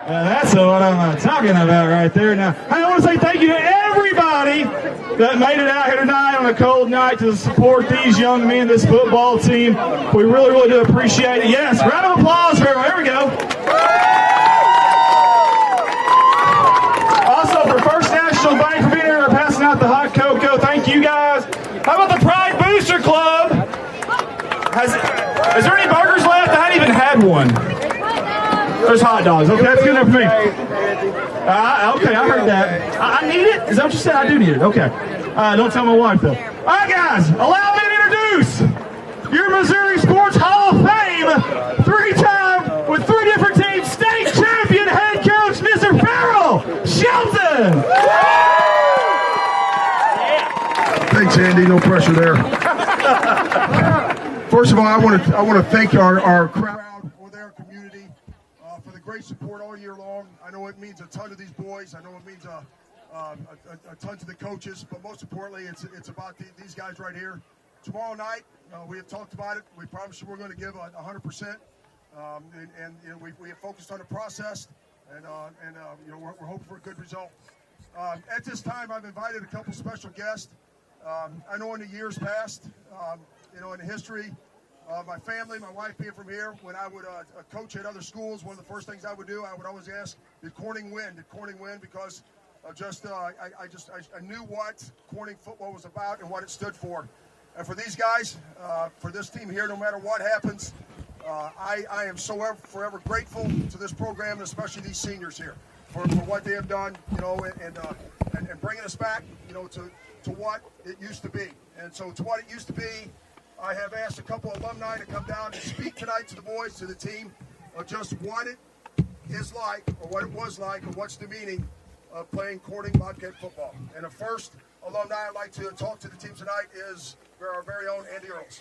That's what I'm talking about right there. Now, I want to say thank you to everybody that made it out here tonight on a cold night to support these young men, this football team. We really, really do appreciate it. Yes, round of applause for everyone. Here we go. Also, for First National Bank for being here and passing out the hot cocoa. Thank you guys. How about the Pride Booster Club? Is there any burgers left? I hadn't even had one. There's hot dogs. Okay, that's good enough for me. Okay, I heard that. I need it? Is that what you said? I do need it. Okay. Don't tell my wife, though. All right, guys, allow me to introduce your Missouri Sports Hall of Fame, three-time, with three different teams, state champion head coach, Mr. Farrell Shelton. Thanks, Andy. No pressure there. First of all, I want to thank our crowd or their community for the great support all year long. I know it means a ton to these boys. I know it means a ton to the coaches, but most importantly, it's about these guys right here. Tomorrow night, we have talked about it. We promised you we're going to give 100%, and we have focused on the process, and we're hoping for a good result. At this time, I've invited a couple special guests. I know in the years past, in history, my family, my wife being from here, when I would coach at other schools, one of the first things I would do, I would always ask, did Corning win? Did Corning win? Because I knew what Corning football was about and what it stood for. And for these guys, for this team here, no matter what happens, I am so forever grateful to this program, and especially these seniors here, for what they have done, and bringing us back, to what it used to be. And so to what it used to be, I have asked a couple of alumni to come down and speak tonight to the boys, to the team, of just what it is like, or what it was like, or what's the meaning of playing Corning Bobcat football. And the first alumni I'd like to talk to the team tonight is our very own Andy Earls.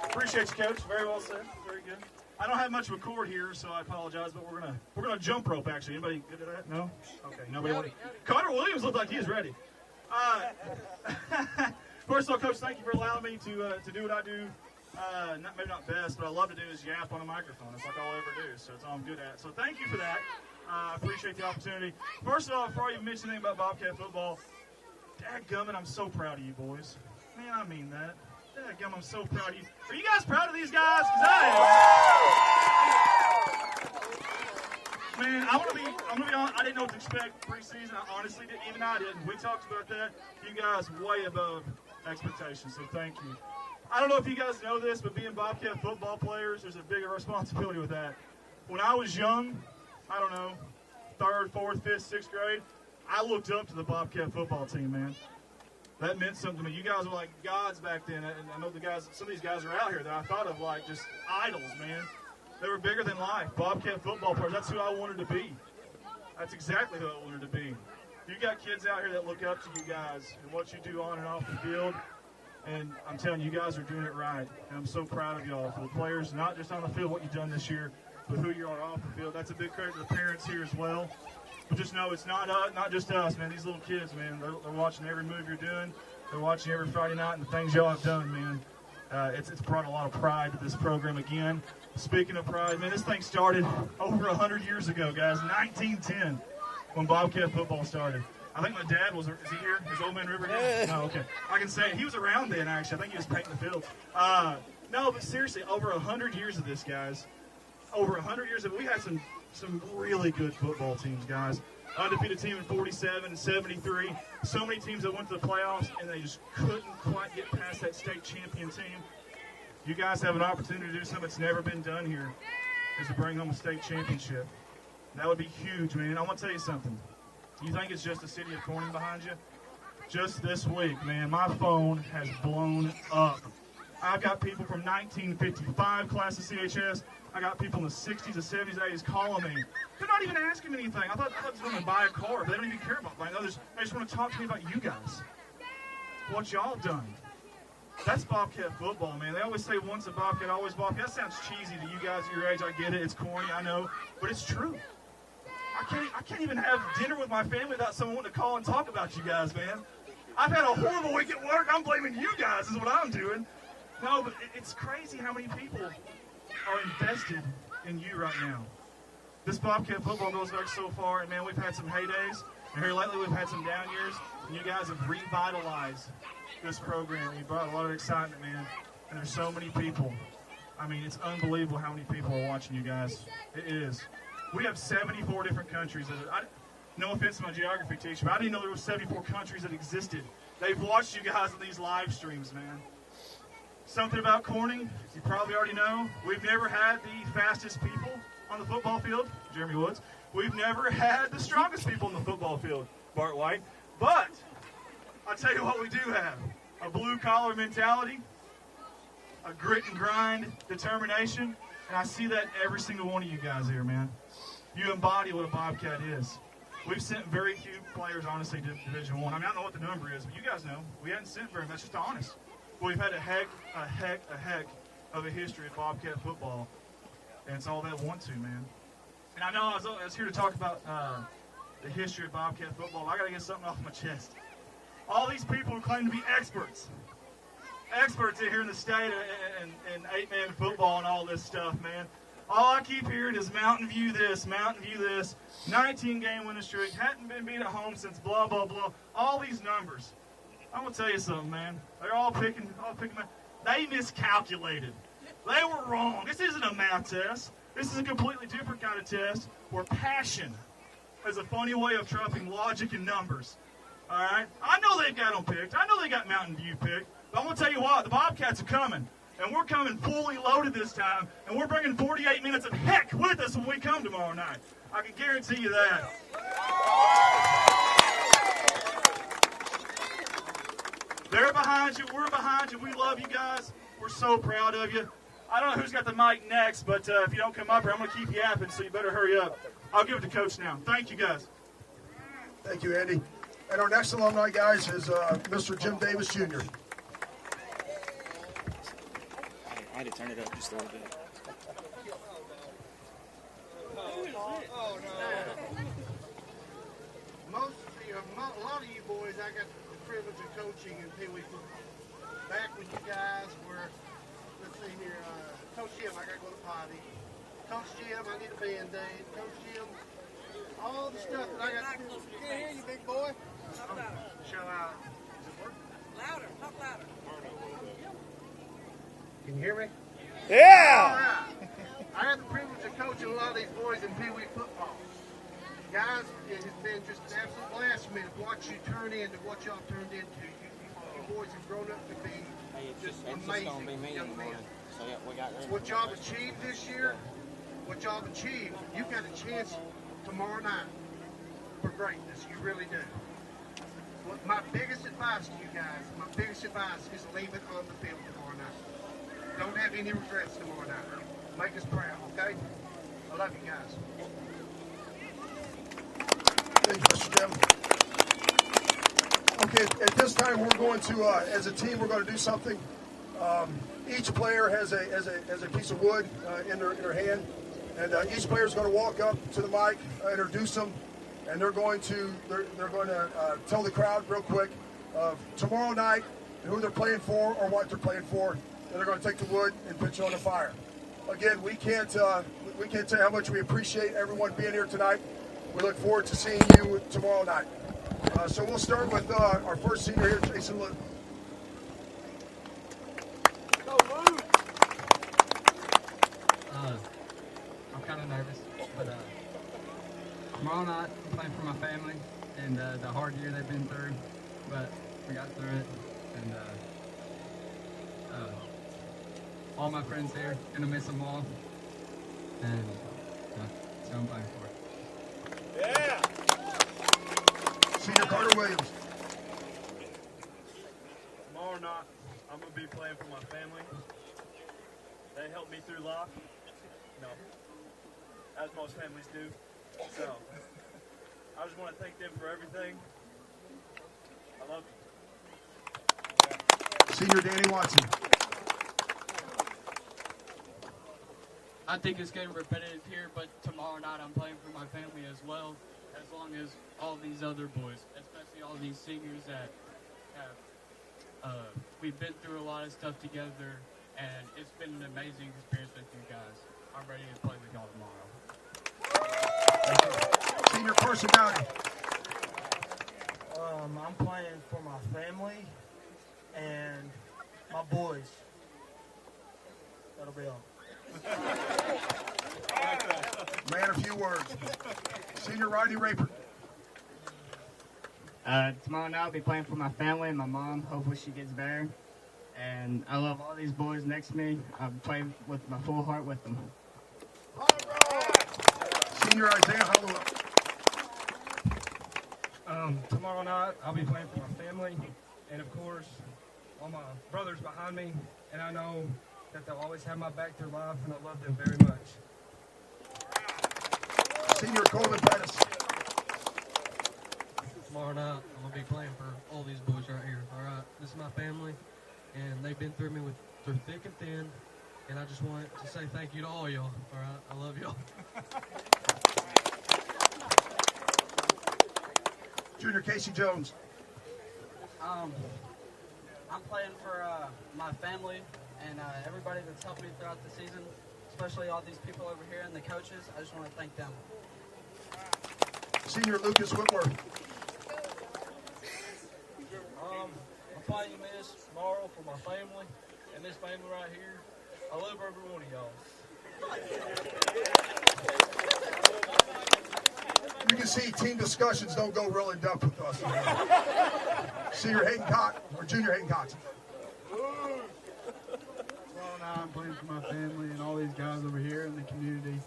Appreciate you, Coach. Very well said. Very good. I don't have much of a cord here, so I apologize, but we're gonna jump rope. Actually, anybody good at that? No. Okay. Nobody. Carter Williams looked like he was ready. First of all, Coach, thank you for allowing me to do what I do. Maybe not best, but I love to do is yap on a microphone. It's like all I ever do, so it's all I'm good at. So thank you for that. I appreciate the opportunity. First of all, before I even mention anything about Bobcat football, dadgummit, I'm so proud of you boys. Man, I mean that. Dadgummit, I'm so proud of you. Are you guys proud of these guys? Because I am. Man, I'm gonna be honest. I didn't know what to expect preseason. Honestly, even I didn't. We talked about that. You guys way above expectations, so thank you. I don't know if you guys know this, but being Bobcat football players, there's a bigger responsibility with that. When I was young, I don't know, 3rd, 4th, 5th, 6th grade, I looked up to the Bobcat football team, man. That meant something to me. You guys were like gods back then, and I know some of these guys are out here that I thought of like just idols, man. They were bigger than life. Bobcat football players, that's who I wanted to be. That's exactly who I wanted to be. You got kids out here that look up to you guys and what you do on and off the field. And I'm telling you, you guys are doing it right. And I'm so proud of y'all. For the players, not just on the field, what you've done this year, but who you are off the field. That's a big credit to the parents here as well. But just know it's not just us, man. These little kids, man, they're watching every move you're doing. They're watching every Friday night and the things y'all have done, man. It's brought a lot of pride to this program again. Speaking of pride, man, this thing started over 100 years ago, guys, 1910, when Bobcat football started. I think my dad is he here? Is Old Man River here? No, okay. I can say it. He was around then, actually. I think he was painting the fields. No, but seriously, over 100 years of this, guys. Over 100 years of it. We had some really good football teams, guys. Undefeated team in 47 and 73. So many teams that went to the playoffs, and they just couldn't quite get past that state champion team. You guys have an opportunity to do something that's never been done here, is to bring home a state championship. That would be huge, man. I want to tell you something. You think it's just the city of Corning behind you? Just this week, man, my phone has blown up. I've got people from 1955 class of CHS. I got people in the 60s, the 70s, 80s calling me. They're not even asking me anything. I thought they was going to buy a car, but they don't even care about buying others. They just want to talk to me about you guys. What y'all done. That's Bobcat football, man. They always say once a Bobcat, always Bobcat. That sounds cheesy to you guys at your age. I get it. It's corny, I know. But it's true. I can't even have dinner with my family without someone wanting to call and talk about you guys, man. I've had a horrible week at work. I'm blaming you guys is what I'm doing. No, but it's crazy how many people are invested in you right now. This Bobcat football goes back so far, and man, we've had some heydays, and here lately we've had some down years, and you guys have revitalized this program. You brought a lot of excitement, man, and there's so many people. I mean, it's unbelievable how many people are watching you guys. It is. We have 74 different countries. No offense to my geography teacher, but I didn't know there were 74 countries that existed. They've watched you guys in these live streams, man. Something about Corning, you probably already know. We've never had the fastest people on the football field, Jeremy Woods. We've never had the strongest people on the football field, Bart White. But I'll tell you what we do have. A blue-collar mentality, a grit and grind, determination, and I see that in every single one of you guys here, man. You embody what a Bobcat is. We've sent very few players, honestly, to Division I. I mean, I don't know what the number is, but you guys know. We haven't sent very much, just honest. But we've had a heck of a history of Bobcat football, and it's all that want to, man. And I know I was here to talk about the history of Bobcat football. I got to get something off my chest. All these people who claim to be experts in here in the state and eight-man football and all this stuff, man. All I keep hearing is Mountain View this, 19-game winning streak, hadn't been beat at home since blah, blah, blah. All these numbers. I'm going to tell you something, man. They're all picking. They miscalculated. They were wrong. This isn't a math test. This is a completely different kind of test where passion is a funny way of trumping logic and numbers. All right? I know they've got them picked. I know they got Mountain View picked. But I'm going to tell you what, the Bobcats are coming. And we're coming fully loaded this time. And we're bringing 48 minutes of heck with us when we come tomorrow night. I can guarantee you that. They're behind you. We're behind you. We love you guys. We're so proud of you. I don't know who's got the mic next, but if you don't come up here, I'm going to keep yapping, so you better hurry up. I'll give it to Coach now. Thank you, guys. Thank you, Andy. And our next alumni, guys, is Mr. Jim Davis, Jr. I had to turn it up just a little bit. A lot of you boys, I got the privilege of coaching in Pee Wee football. Back when you guys were, let's see here, Coach Jim, I got to go to potty. Coach Jim, I need a Band-Aid. Coach Jim, all the stuff that I got to do. Can't hear you, big boy. Show out. Does it work? Louder, talk louder. Can you hear me? Yeah! All right. I had the privilege of coaching a lot of these boys in Pee Wee football. Guys, it has been just an absolute blasphemy to watch you turn into what y'all turned into. You boys have grown up to be just amazing young men. So yeah, we got what y'all have achieved this year, what y'all have achieved, you've got a chance tomorrow night for greatness. You really do. My biggest advice to you guys, is leave it on the field tomorrow night. Don't have any regrets tomorrow night. Make us proud, okay? I love you guys. Thank you, Mr. Jim. Okay, at this time we're going to, as a team, we're going to do something. Each player has a piece of wood in their hand, and each player is going to walk up to the mic, introduce them, and they're going to tell the crowd real quick of tomorrow night who they're playing for or what they're playing for, and they're going to take the wood and pitch it on the fire. Again, we can't tell you how much we appreciate everyone being here tonight. We look forward to seeing you tomorrow night. So we'll start with our first senior here, Jason Luke. I'm kind of nervous, but tomorrow night I'm playing for my family and the hard year they've been through, but we got through it, and all my friends here, gonna miss them all, and that's what I'm playing for. Yeah. Senior Carter Williams. Tomorrow night, I'm going to be playing for my family. They helped me through life, as most families do. So, I just want to thank them for everything. I love you. Senior Danny Watson. I think it's getting repetitive here, but tomorrow night I'm playing for my family as well, as long as all these other boys, especially all these seniors that have, we've been through a lot of stuff together, and it's been an amazing experience with you guys. I'm ready to play with y'all tomorrow. Senior personality. I'm playing for my family and my boys. That'll be all. Man, a few words. Senior Rodney Raper. Tomorrow night I'll be playing for my family and my mom. Hopefully she gets better. And I love all these boys next to me. I play with my full heart with them. Senior Isaiah Hollowell. Tomorrow night I'll be playing for my family and of course all my brothers behind me. And I know that they'll always have my back through life and I love them very much. Senior Colvin Pettis. Tomorrow night, I'm going to be playing for all these boys right here, all right? This is my family, and they've been through me through thick and thin, and I just want to say thank you to all y'all, all right? I love y'all. Junior Casey Jones. I'm playing for my family and everybody that's helped me throughout the season, especially all these people over here and the coaches. I just want to thank them. Senior Lucas Whitworth. I'm playing this tomorrow for my family and this family right here. I love every one of y'all. You can see team discussions don't go real in depth with us. Senior Hayden Cox, or Junior Hayden Cox. Tomorrow night I'm playing for my family and all these guys over here in the community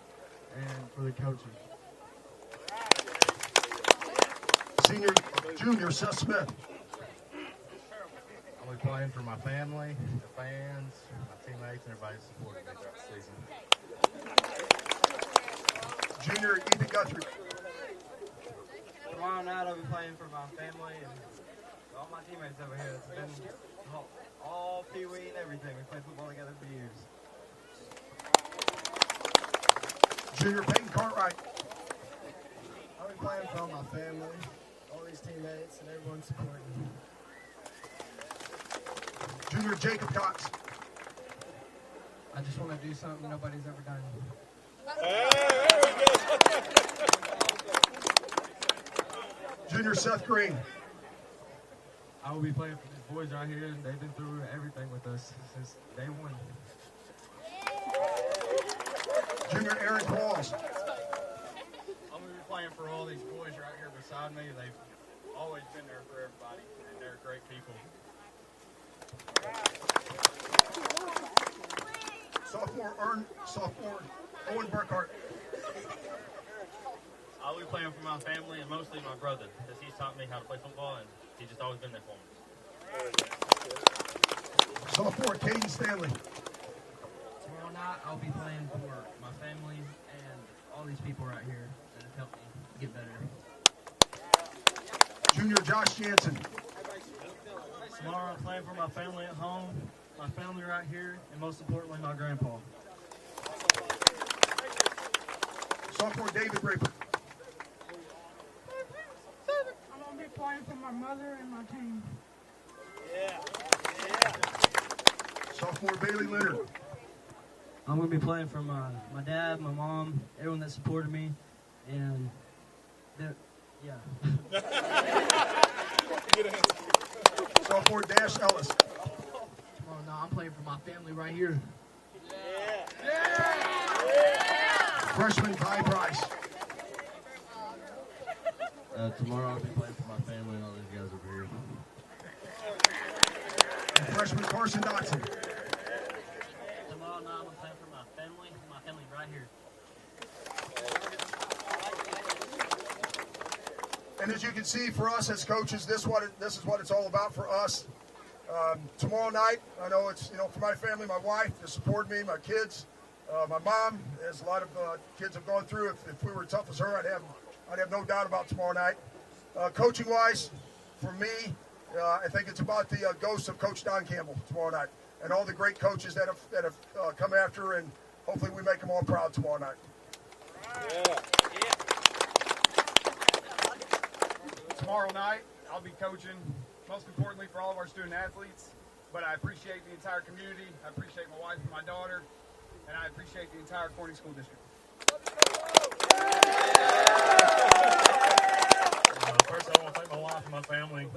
and for the coaches. Junior Seth Smith. I'll be playing for my family, the fans, my teammates, and everybody supporting me throughout the season. Junior Ethan Guthrie. Tomorrow night I'll be playing for my family and all my teammates over here. It's been all Pee Wee and everything. We played football together for years. Junior Peyton Cartwright. I'll be playing for my family, all these teammates, and everyone supporting me. Junior Jacob Cox. I just want to do something nobody's ever done. Junior Seth Green. I will be playing for these boys right here. They've been through everything with us since day one. Junior Aaron Qualls. I'm going to be playing for all these boys right here beside me. They've always been there for everybody, and they're great people. Sophomore Owen Burkhart. I'll be playing for my family and mostly my brother, because he's taught me how to play football, and he's just always been there for me. Sophomore Caden Stanley. Tomorrow night, I'll be playing for my family and all these people right here that have helped me get better. Junior Josh Jansen. Tomorrow, I'm playing for my family at home, my family right here, and most importantly, my grandpa. Sophomore David Raper. I'm going to be playing for my mother and my team. Sophomore Bailey Leonard. I'm going to be playing for my dad, my mom, everyone that supported me, and Sophomore Dash Ellis. Tomorrow night, I'm playing for my family right here. Freshman Ty Price. Tomorrow I'll be playing for my family and all these guys over here. And freshman Carson Dotson. Tomorrow night, I'm playing for my family right here. And as you can see, for us as coaches, this is what it's all about for us. Tomorrow night, I know it's for my family, my wife to support me, my kids, my mom. As a lot of kids have gone through. If we were tough as her, I'd have no doubt about tomorrow night. Coaching wise, for me, I think it's about the ghost of Coach Don Campbell tomorrow night, and all the great coaches that have come after, and hopefully we make them all proud tomorrow night. Tomorrow night, I'll be coaching, most importantly for all of our student athletes, but I appreciate the entire community. I appreciate my wife and my daughter, and I appreciate the entire Corning School District. First, I want to thank my wife and my family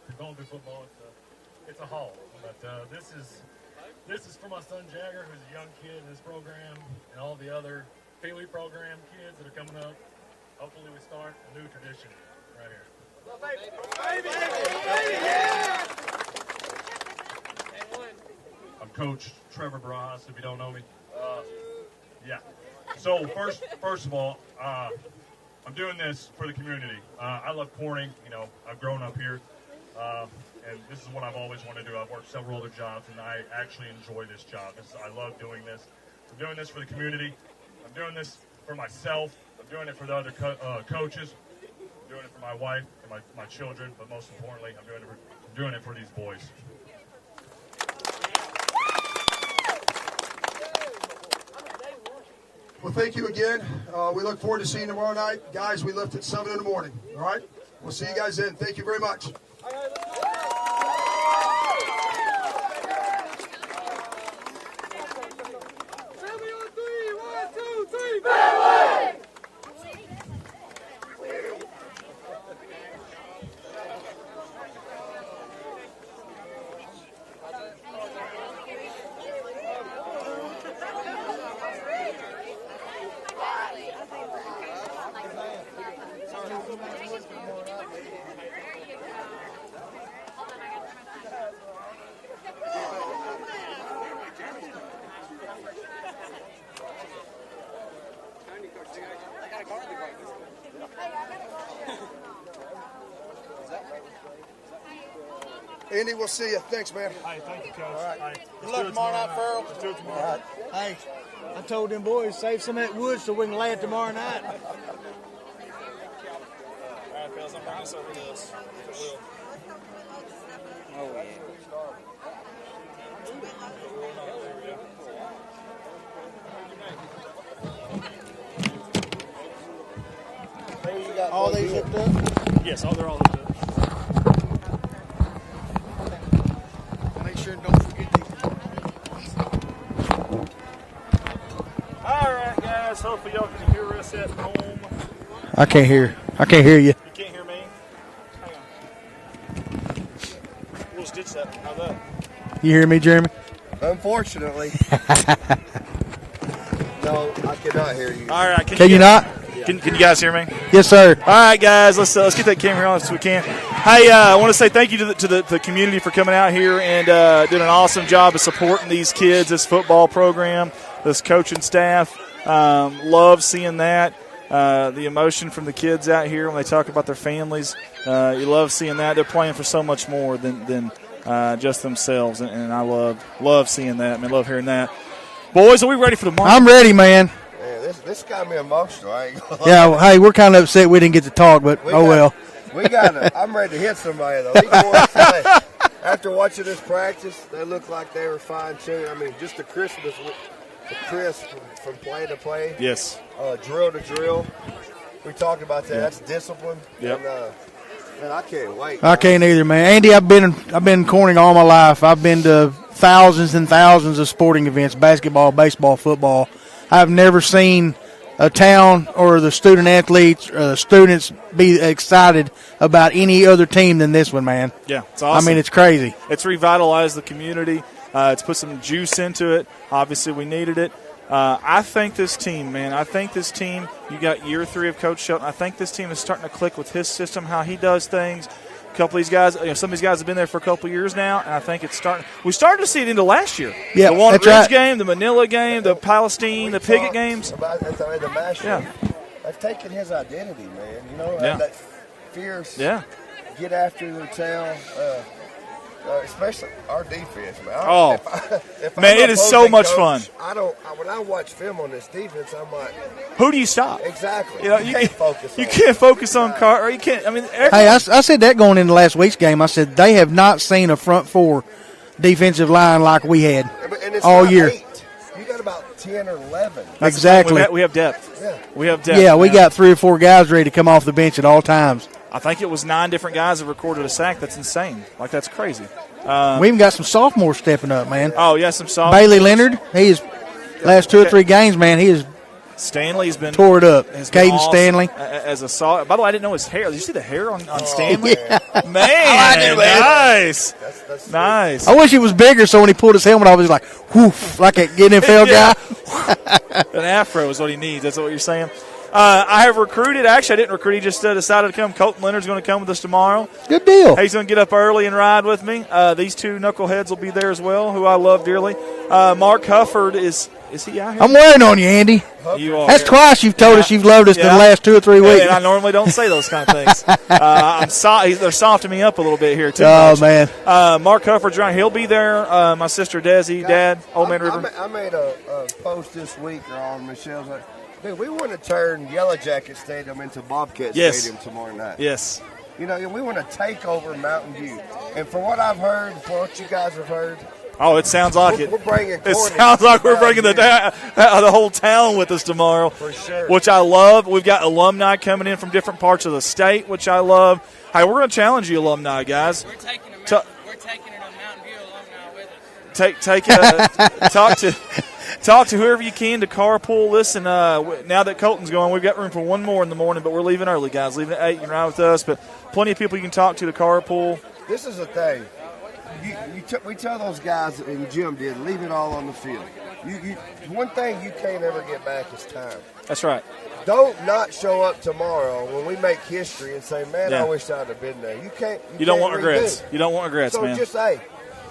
for going through football. It's a haul, but this is for my son Jagger, who's a young kid in this program, and all the other Pee Wee program kids that are coming up. Hopefully, we start a new tradition right here. I'm Coach Trevor Barajas, if you don't know me. Yeah. So first of all, I'm doing this for the community. I love Corning. You know, I've grown up here, and this is what I've always wanted to do. I've worked several other jobs, and I actually enjoy this job. I love doing this. I'm doing this for the community. I'm doing this for myself. I'm doing it for the other coaches. I'm doing it for my wife and my children, but most importantly, I'm doing it for these boys. Well, thank you again. We look forward to seeing you tomorrow night. Guys, we lift at 7 in the morning. All right? We'll see you guys then. Thank you very much. Andy, we'll see you. Thanks, man. Hey, thank you, Coach. All right. Hey, Good luck tomorrow night, Farrell. Let's do it tomorrow. Hey, I told them boys, save some of that wood so we can lay it tomorrow night. All right, fellas, I'm bringing this over to us. Oh, yeah. All these hooked up? Yes, they're all hooked up. Make sure and don't forget these. All right, guys. Hopefully y'all can hear us at home. I can't hear you. You can't hear me? Hang on. We'll stitch that. How's that? You hear me, Jeremy? Unfortunately. No, I cannot hear you. All right. Can you not? Can you guys hear me? Yes, sir. All right, guys. Let's get that camera on as we can. Hey, I want to say thank you to the community for coming out here and doing an awesome job of supporting these kids, this football program, this coaching staff. Love seeing that. The emotion from the kids out here when they talk about their families. You love seeing that. They're playing for so much more than just themselves, and I love seeing that. I love hearing that. Boys, are we ready for tomorrow? I'm ready, man. Man, this got me emotional. I ain't gonna lie. Yeah, well, hey, we're kind of upset we didn't get to talk, but well. I'm ready to hit somebody, though. These boys today, after watching this practice, they look like they were fine-tuned. I mean, just the crisp from play to play. Yes. Drill to drill. We talked about that. Yep. That's discipline. Yep. And, man, I can't wait. I can't either, man. Andy, I've been Corning all my life. I've been to thousands and thousands of sporting events, basketball, baseball, football. I've never seen a town or the student athletes or the students be excited about any other team than this one, man. Yeah, it's awesome. I mean, it's crazy. It's revitalized the community. It's put some juice into it. Obviously, we needed it. I think this team, you got year 3 of Coach Shelton. I think this team is starting to click with his system, how he does things. A couple of these guys, some of these guys have been there for a couple of years now, and I think it's starting. We started to see it into last year. Yeah, the Walnut that's Ridge right. game, the Manila game, the Palestine, the Piggott games. About the Master. Yeah. They've taken his identity, man. You know, Yeah. that fierce, Yeah. get after the town, especially our defense, man. Oh, if man, I'm it is so opposing much coach, fun. When I watch film on this defense, I'm like, who do you stop? Exactly. You know, you can't focus. You can't focus on Carter. You can't. I mean, Hey, I said that going into last week's game. I said they have not seen a front four defensive line like we had and it's all not year. 8. You got about 10 or 11. Exactly. We have depth. Yeah. We have depth. Yeah, we man. got 3 or 4 guys ready to come off the bench at all times. I think it was 9 different guys that recorded a sack. That's insane. Like, that's crazy. We even got some sophomores stepping up, man. Oh, yeah, some sophomores. Bailey Leonard, he is last 2 or 3 games, man, he is Stanley's been tore it up. Caden awesome. Stanley. As a by the way, I didn't know his hair. Did you see the hair on Stanley? Yeah. Man, nice. That's nice. I wish he was bigger, so when he pulled his helmet off, he was like, whoof, like a NFL guy. An afro is what he needs. That's what you're saying. I have recruited. Actually, I didn't recruit. He just decided to come. Colton Leonard's going to come with us tomorrow. Good deal. He's going to get up early and ride with me. These 2 knuckleheads will be there as well, who I love dearly. Mark Hufford is he out here? I'm waiting on you, Andy. You are. That's twice you've told us you've loved us in the last 2 or 3 weeks. And I normally don't say those kind of things. They're softening me up a little bit here, too. Oh, man. Mark Hufford's right. He'll be there. My sister Desi, Dad, Old Man River. I made a post this week on Michelle's. Dude, we want to turn Yellow Jacket Stadium into Bobcat Stadium tomorrow night. Yes. You know, we want to take over Mountain View. And from what I've heard, from what you guys have heard, oh, it sounds like it. We're bringing it sounds like we're bringing the whole town with us tomorrow. For sure. Which I love. We've got alumni coming in from different parts of the state, which I love. Hey, we're going to challenge you alumni, guys. We're taking it to Mountain View alumni with us. Talk to whoever you can to carpool. Listen, now that Colton's going, we've got room for 1 more in the morning, but we're leaving early, guys. Leaving at 8. You can ride with us, but plenty of people you can talk to carpool. This is the thing. We tell those guys, and Jim did, leave it all on the field. One thing you can't ever get back is time. That's right. Don't not show up tomorrow when we make history and say, man, I wish I'd have been there. You don't want regrets. You don't want regrets, man. So just say,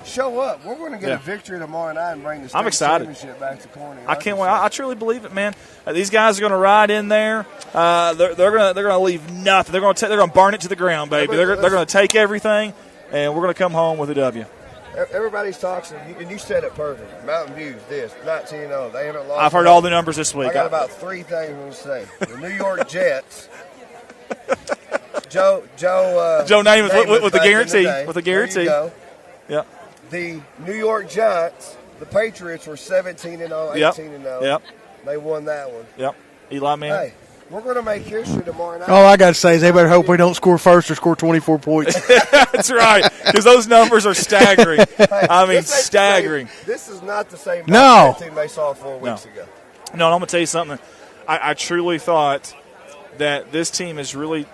show up. We're going to get a victory tomorrow night and bring the state championship back to Corning. I can't wait. I truly believe it, man. These guys are going to ride in there. They're going to leave nothing. They're going to burn it to the ground, baby. They're going to take everything, and we're going to come home with a W. Everybody's talking, and you said it perfect. Mountain View's this, 19-0. They haven't lost. I've heard all the numbers this week. I got about 3 things I'm going to say. The New York Jets. Joe Namath with the guarantee. With the guarantee. There you go. Yep. The New York Giants, the Patriots were 17-0, 18-0. Yep. They won that one. Yep. Eli Manning. Hey, we're going to make history tomorrow night. All I got to say is they better hope we don't score first or score 24 points. That's right, because those numbers are staggering. I mean, staggering. This is not the same team they saw 4 weeks ago. No, and I'm going to tell you something. I truly thought that this team has really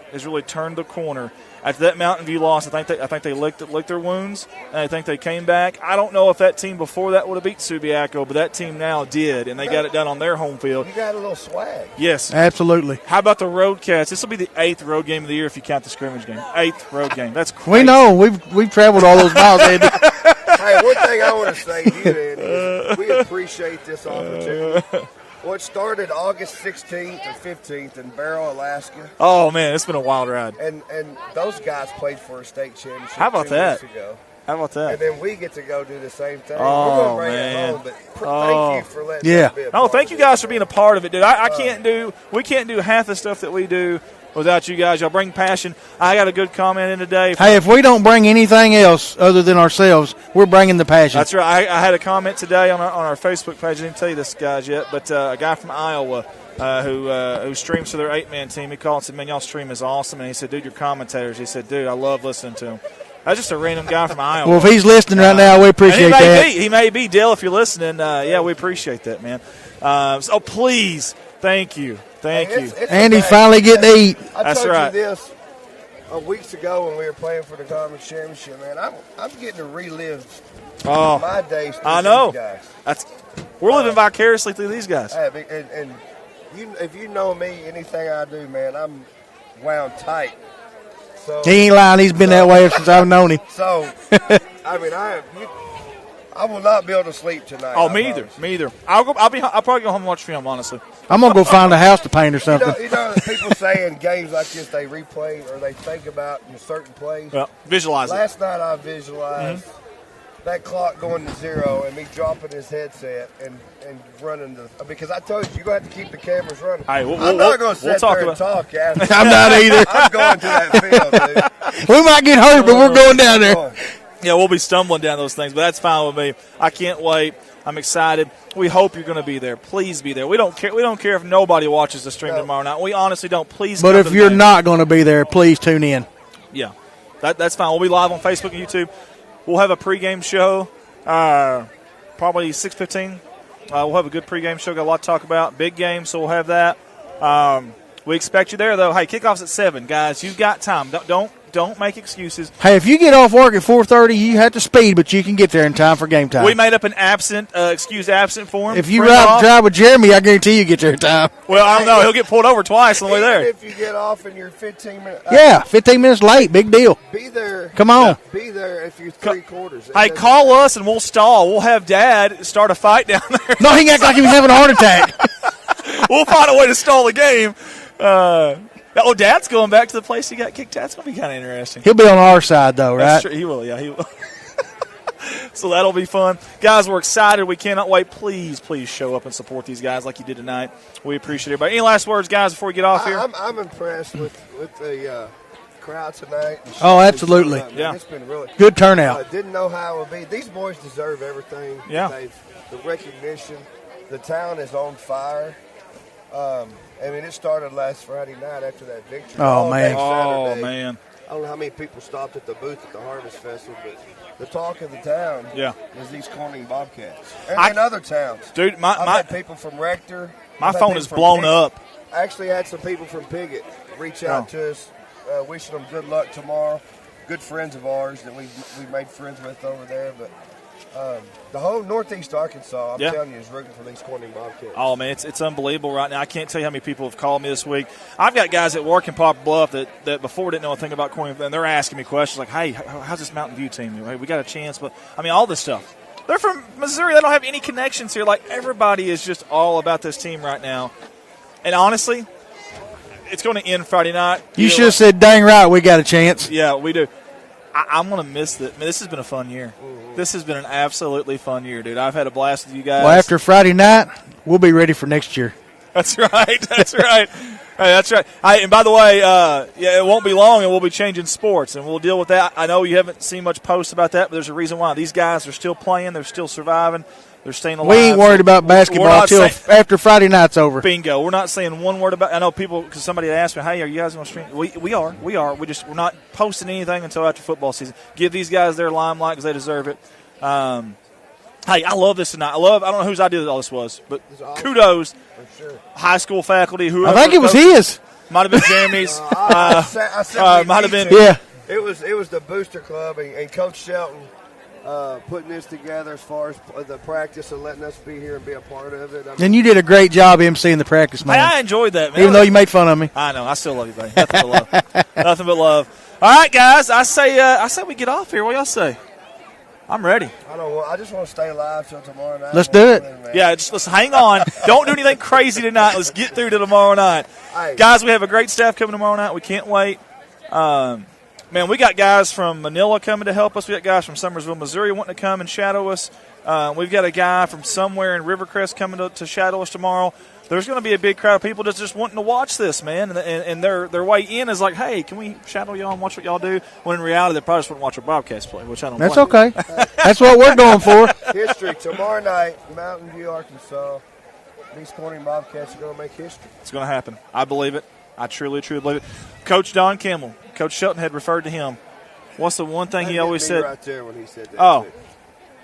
turned the corner. After that Mountain View loss, I think they licked their wounds, and I think they came back. I don't know if that team before that would have beat Subiaco, but that team now did, and they got it done on their home field. You got a little swag. Yes. Absolutely. How about the Road Cats? This will be the 8th road game of the year if you count the scrimmage game. 8th road game. That's crazy. We know. We've traveled all those miles, Andy. Hey, one thing I want to say to you, Andy, is we appreciate this opportunity. What started August 16th or 15th in Barrow, Alaska. Oh, man, it's been a wild ride. And those guys played for a state championship How about 2 that? weeks ago. How about that? And then we get to go do the same thing. Oh, we're going to bring man. it home, but thank you for letting us be a No, part thank you of guys for being a part of it, dude. We can't do half the stuff that we do without you guys. Y'all bring passion. I got a good comment in today. Hey, if we don't bring anything else other than ourselves, we're bringing the passion. That's right. I had a comment today on our Facebook page. I didn't tell you this, guys, yet, but a guy from Iowa who streams for their 8-man team, he called and said, man, y'all stream is awesome. And he said, dude, your commentators. He said, dude, I love listening to them. That's just a random guy from Iowa. Well, if he's listening right now, we appreciate that. He may be. Dale, if you're listening, yeah, we appreciate that, man. So please, thank you. Thank you. Andy finally getting to eat. I told you this weeks ago when we were playing for the conference championship, man. I'm getting to relive my days through I know. these guys. We're living vicariously through these guys. And if you know me, anything I do, man, I'm wound tight. So, he ain't lying. He's been that way since I've known him. So, I mean, I will not be able to sleep tonight. Oh, me either. Me either. I'll probably go home and watch film, honestly. I'm going to go find a house to paint or something. You know people say in games like this, they replay or they think about in certain plays. Well, visualize Last night I visualized that clock going to 0 and me dropping his headset and running because I told you're going to have to keep the cameras running. Hey, I'm not going to sit there and talk. I'm not either. I'm going to that field, dude. We might get hurt, but we're going down there. Yeah, we'll be stumbling down those things, but that's fine with me. I can't wait. I'm excited. We hope you're going to be there. Please be there. We don't care. We don't care if nobody watches the stream tomorrow night. We honestly don't. Please. But come if to the you're game. not going to be there, please tune in. Yeah, that's fine. We'll be live on Facebook and YouTube. We'll have a pregame show, probably 6:15. We'll have a good pregame show. Got a lot to talk about. Big game, so we'll have that. We expect you there, though. Hey, kickoff's at 7, guys. You've got time. Don't make excuses. Hey, if you get off work at 4:30, you have to speed, but you can get there in time for game time. We made up an excuse absent for him. If you drive with Jeremy, I guarantee you get there in time. Well, I don't know. He'll get pulled over twice on the way there. Even if you get off and you're 15 minutes. Yeah, 15 minutes late. Big deal. Be there. Come on. Be there if you're 3/4. Hey, call us and we'll stall. We'll have Dad start a fight down there. No, he act like he was having a heart attack. We'll find a way to stall the game. Dad's going back to the place he got kicked out. That's going to be kind of interesting. He'll be on our side, though, right? That's true. He will, yeah, he will. So that'll be fun. Guys, we're excited. We cannot wait. Please show up and support these guys like you did tonight. We appreciate everybody. Any last words, guys, before we get off here? I'm impressed with the crowd tonight. Oh, absolutely. Yeah. It's been really good turnout. I didn't know how it would be. These boys deserve everything. Yeah. The recognition. The town is on fire. I mean, it started last Friday night after that victory. Oh, man. Oh, man. I don't know how many people stopped at the booth at the Harvest Festival, but the talk of the town is these Corning Bobcats. And other towns. Dude, I've had people from Rector. My phone is blown up. I actually had some people from Piggott reach out to us, wishing them good luck tomorrow. Good friends of ours that we made friends with over there, but the whole Northeast Arkansas, I'm telling you, is rooting for these Corning Bobcats. Oh, man, it's unbelievable right now. I can't tell you how many people have called me this week. I've got guys at work in Poplar Bluff that before didn't know a thing about Corning, and they're asking me questions like, hey, how's this Mountain View team? Hey, we got a chance. But, I mean, all this stuff. They're from Missouri. They don't have any connections here. Like, everybody is just all about this team right now. And honestly, it's going to end Friday night. You should have said, dang right, we got a chance. Yeah, we do. I'm going to miss it. Man, this has been a fun year. This has been an absolutely fun year, dude. I've had a blast with you guys. Well, after Friday night, we'll be ready for next year. That's right. That's right. Hey, that's right. And by the way, it won't be long, and we'll be changing sports, and we'll deal with that. I know you haven't seen much posts about that, but there's a reason why. These guys are still playing. They're still surviving. They're staying alive. We ain't worried about basketball until after Friday night's over. Bingo. We're not saying one word about. I know people, because somebody asked me, "Hey, are you guys going to stream?" We are. We're not posting anything until after football season. Give these guys their limelight because they deserve it. Hey, I love this tonight. I don't know whose idea all this was, but kudos, high school faculty. Whoever. I think it was his. Might have been Jeremy's. Might have been. Yeah. It was the Booster Club and Coach Shelton. Putting this together as far as the practice and letting us be here and be a part of it. And you did a great job emceeing the practice, man. Hey, I enjoyed that, man. Even though you made fun of me. I know. I still love you, buddy. Nothing but love. Nothing but love. All right, guys. I say we get off here. What y'all say? I'm ready. I just want to stay alive till tomorrow night. Let's do it. Let's hang on. Don't do anything crazy tonight. Let's get through to tomorrow night. Hey. Guys, we have a great staff coming tomorrow night. We can't wait. Man, we got guys from Manila coming to help us. We got guys from Summersville, Missouri wanting to come and shadow us. We've got a guy from somewhere in Rivercrest coming to shadow us tomorrow. There's going to be a big crowd of people just wanting to watch this, man. And their way in is like, hey, can we shadow y'all and watch what y'all do? When in reality, they probably just want to watch our Bobcats play, which I don't That's blame. okay. That's what we're going for. History. Tomorrow night, Mountain View, Arkansas. These Corning Bobcats are going to make history. It's going to happen. I believe it. I truly, truly believe it. Coach Don Kimmel, Coach Shelton had referred to him. What's the one thing he always said? Right there when he said that. Oh,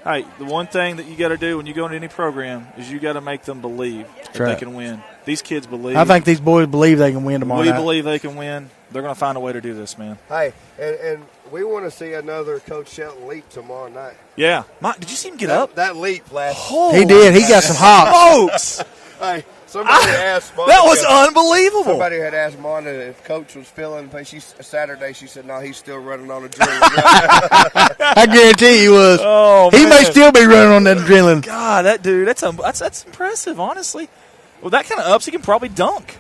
hey, the one thing that you got to do when you go into any program is you got to make them believe that they can win. These kids believe. I think these boys believe they can win tomorrow night. We believe they can win. They're going to find a way to do this, man. Hey, and we want to see another Coach Shelton leap tomorrow night. Yeah. Did you see him get up? That leap last. He did. He got some hops. Smokes. Hey, somebody asked Monica. That was unbelievable. Somebody had asked Monica if Coach was feeling. Saturday, she said, no, he's still running on adrenaline. I guarantee he was. Oh, he man. may still be running on that adrenaline. God, that dude, that's impressive, honestly. Well, that kind of ups, he can probably dunk.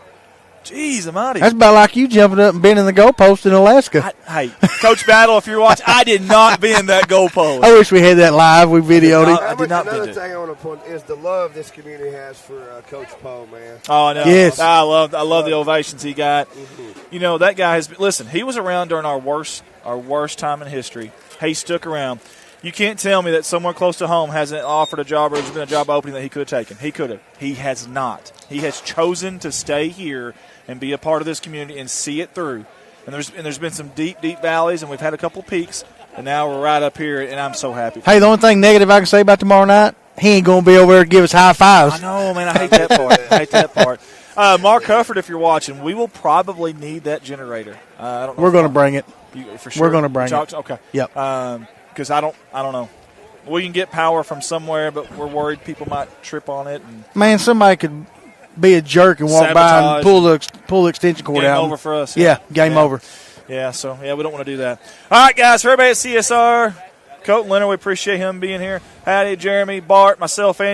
Jeez, almighty. That's about like you jumping up and bending the goalpost in Alaska. Hey, Coach Battle, if you're watching, I did not bend that goalpost. I wish we had that live. We videoed it. I did not bend Another it. thing I want to point is the love this community has for Coach Poe, man. Oh, no. Yes. I love the ovations he got. Mm-hmm. You know, that guy has – listen, he was around during our worst time in history. He stuck around. You can't tell me that someone close to home hasn't offered a job or there's been a job opening that he could have taken. He could have. He has not. He has chosen to stay here and be a part of this community and see it through. And there's been some deep, deep valleys, and we've had a couple peaks, and now we're right up here, and I'm so happy. Hey, the only thing negative I can say about tomorrow night, he ain't going to be over there to give us high fives. I know, man. I hate that part. Mark Hufford, if you're watching, we will probably need that generator. I don't know. We're going to bring it. For sure. We're going to bring it. Okay. Yep. Because I don't know. We can get power from somewhere, but we're worried people might trip on it. And man, somebody could be a jerk and walk by and pull the extension cord out. Game over for us. Yeah, game over. Yeah, so, we don't want to do that. All right, guys, for everybody at CSR, Colt Leonard, we appreciate him being here. Hattie, Jeremy, Bart, myself, and